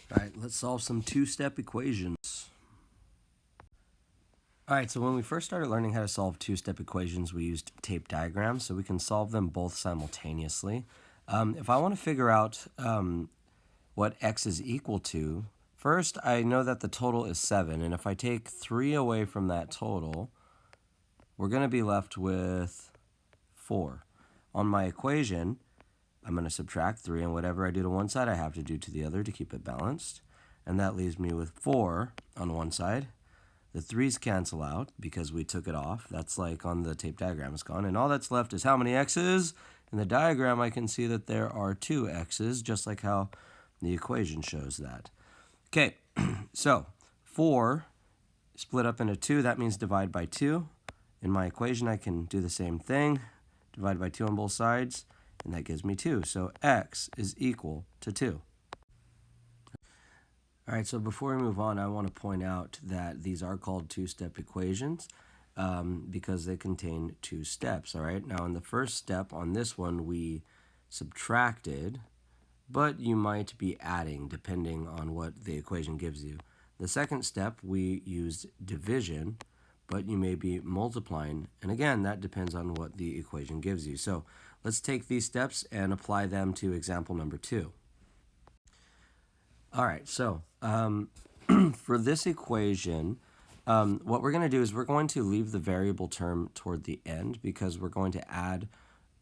All right, let's solve some two-step equations. All right, so when we first started learning how to solve two-step equations, we used tape diagrams, so we can solve them both simultaneously. If I want to figure out what x is equal to, first I know that the total is 7, and if I take 3 away from that total, we're going to be left with 4. On my equation, I'm going to subtract 3, and whatever I do to one side, I have to do to the other to keep it balanced. And that leaves me with 4 on one side. The 3's cancel out because we took it off. That's like on the tape diagram, it's gone. And all that's left is how many x's? In the diagram, I can see that there are 2 x's, just like how the equation shows that. Okay, so 4 split up into 2. That means divide by 2. In my equation, I can do the same thing. Divide by 2 on both sides, and that gives me 2. So x is equal to 2. All right, so before we move on, I want to point out that these are called two-step equations because they contain 2 steps, all right? Now, in the first step on this one, we subtracted, but you might be adding depending on what the equation gives you. The second step, we used division, but you may be multiplying, and again, that depends on what the equation gives you. So let's take these steps and apply them to example number 2. All right, so for this equation, what we're going to do is we're going to leave the variable term toward the end because we're going to add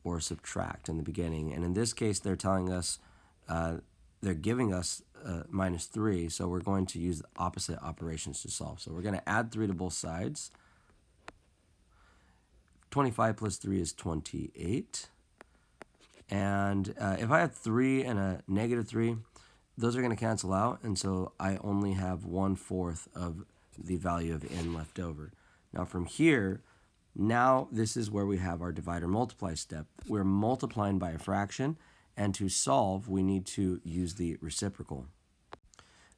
or subtract in the beginning. And in this case, they're telling us, they're giving us minus 3, so we're going to use the opposite operations to solve. So we're going to add 3 to both sides. 25 plus 3 is 28. And if I have 3 and a negative 3, those are going to cancel out, and so I only have 1/4 of the value of n left over. Now from here, now this is where we have our divide or multiply step. We're multiplying by a fraction, and to solve, we need to use the reciprocal.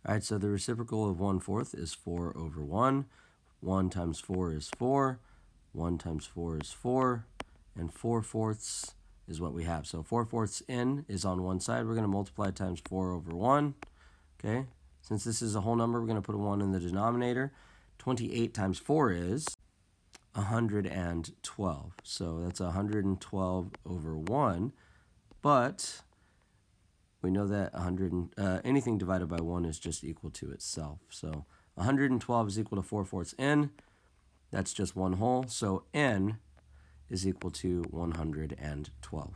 All right, so the reciprocal of 1/4 is 4 over 1. 1 times 4 is 4. 1 times 4 is 4. And 4/4 is what we have. So 4/4 n is on one side. We're going to multiply times 4 over 1. Okay? Since this is a whole number, we're going to put a 1 in the denominator. 28 times 4 is 112. So that's 112 over 1. But we know that anything divided by 1 is just equal to itself. So 112 is equal to 4/4 n. That's just one whole. So n is equal to 112.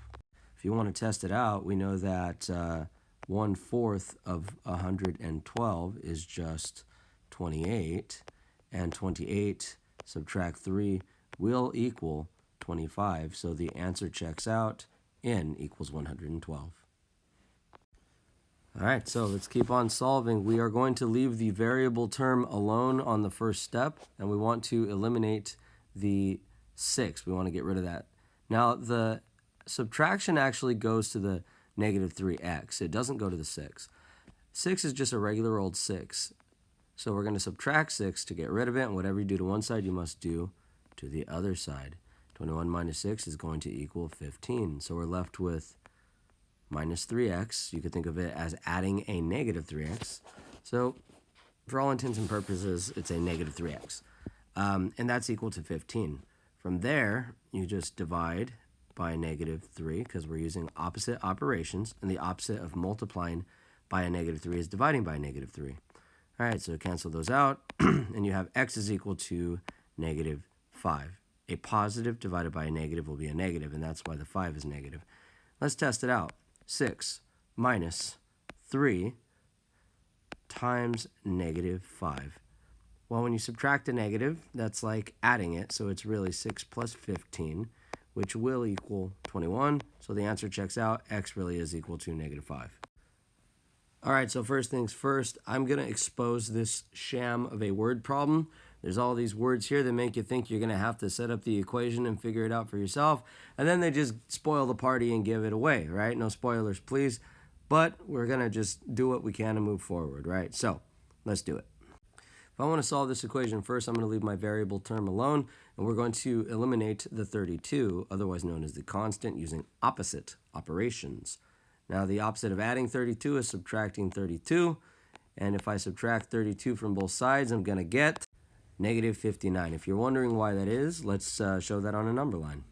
If you want to test it out, we know that 1/4 of 112 is just 28, and 28 subtract 3 will equal 25, so the answer checks out. N equals 112. All right, so let's keep on solving. We are going to leave the variable term alone on the first step, and we want to eliminate the 6. We want to get rid of that. Now, the subtraction actually goes to the negative 3x. It doesn't go to the 6. 6 is just a regular old 6. So we're going to subtract 6 to get rid of it, and whatever you do to one side, you must do to the other side. 21 minus 6 is going to equal 15. So we're left with minus 3x. You could think of it as adding a negative 3x. So for all intents and purposes, it's a negative 3x. And that's equal to 15. From there, you just divide by negative 3 because we're using opposite operations, and the opposite of multiplying by a negative 3 is dividing by a negative 3. All right, so cancel those out, and you have x is equal to negative 5. A positive divided by a negative will be a negative, and that's why the 5 is negative. Let's test it out. 6 minus 3 times negative 5. Well, when you subtract a negative, that's like adding it, so it's really 6 plus 15, which will equal 21. So the answer checks out. X really is equal to negative 5. All right, so first things first, I'm going to expose this sham of a word problem. There's all these words here that make you think you're going to have to set up the equation and figure it out for yourself, and then they just spoil the party and give it away, right? No spoilers, please. But we're going to just do what we can and move forward, right? So let's do it. If I want to solve this equation first, I'm going to leave my variable term alone, and we're going to eliminate the 32, otherwise known as the constant, using opposite operations. Now, the opposite of adding 32 is subtracting 32, And if I subtract 32 from both sides, I'm going to get negative 59. If you're wondering why that is, let's show that on a number line.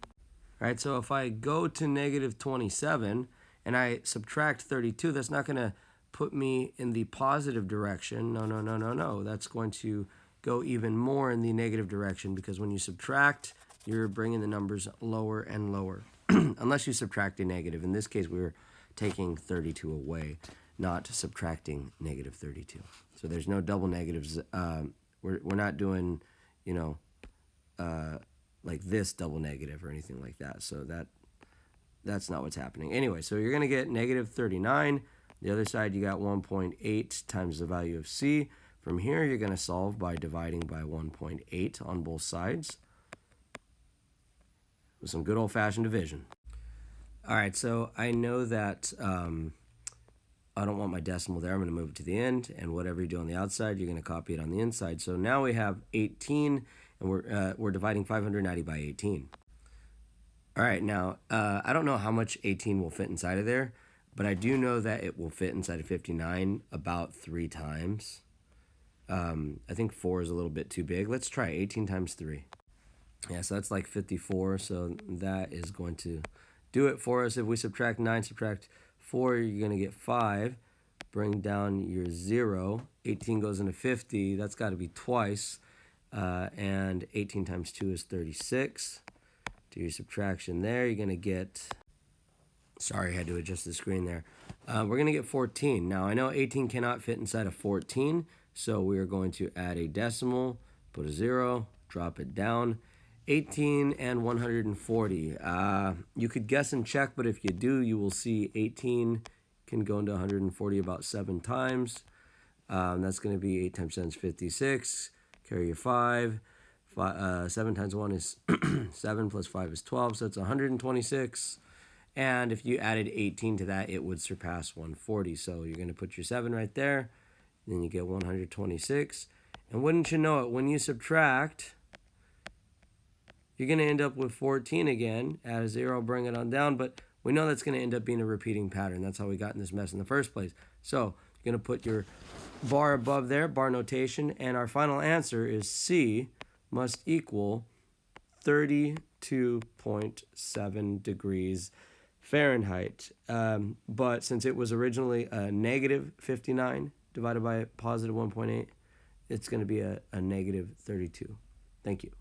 All right, so if I go to negative 27 and I subtract 32, that's not going to put me in the positive direction. No, no, no, no, no. That's going to go even more in the negative direction, because when you subtract, you're bringing the numbers lower and lower, unless you subtract a negative. In this case, we're taking 32 away, not subtracting negative 32. So there's no double negatives. We're not doing, like this double negative or anything like that. So that's not what's happening. Anyway, so you're going to get negative 39. The other side, you got 1.8 times the value of c. From here, you're going to solve by dividing by 1.8 on both sides with some good old-fashioned division. All right, so I know that I don't want my decimal there. I'm going to move it to the end, and whatever you do on the outside, you're going to copy it on the inside. So now we have 18, and we're dividing 590 by 18. All right, now I don't know how much 18 will fit inside of there, but I do know that it will fit inside of 59 about 3 times. I think 4 is a little bit too big. Let's try 18 times 3. Yeah, so that's like 54, so that is going to do it for us. If we subtract 9, subtract 4, you're going to get 5. Bring down your 0. 18 goes into 50. That's got to be twice. And 18 times 2 is 36. Do your subtraction there. You're going to get... Sorry, I had to adjust the screen there. We're going to get 14. Now, I know 18 cannot fit inside of 14, so we are going to add a decimal, put a 0, drop it down. 18 and 140. You could guess and check, but if you do, you will see 18 can go into 140 about 7 times. That's going to be 8 times 10 is 56. Carry your 5. 7 times 1 is 7 plus 5 is 12, so it's 126. And if you added 18 to that, it would surpass 140. So you're going to put your 7 right there. Then you get 126. And wouldn't you know it, when you subtract, you're going to end up with 14 again. Add a 0, bring it on down. But we know that's going to end up being a repeating pattern. That's how we got in this mess in the first place. So you're going to put your bar above there, bar notation. And our final answer is C must equal 32.7 degrees Fahrenheit. But since it was originally a negative 59 divided by a positive 1.8, it's going to be a negative 32. Thank you.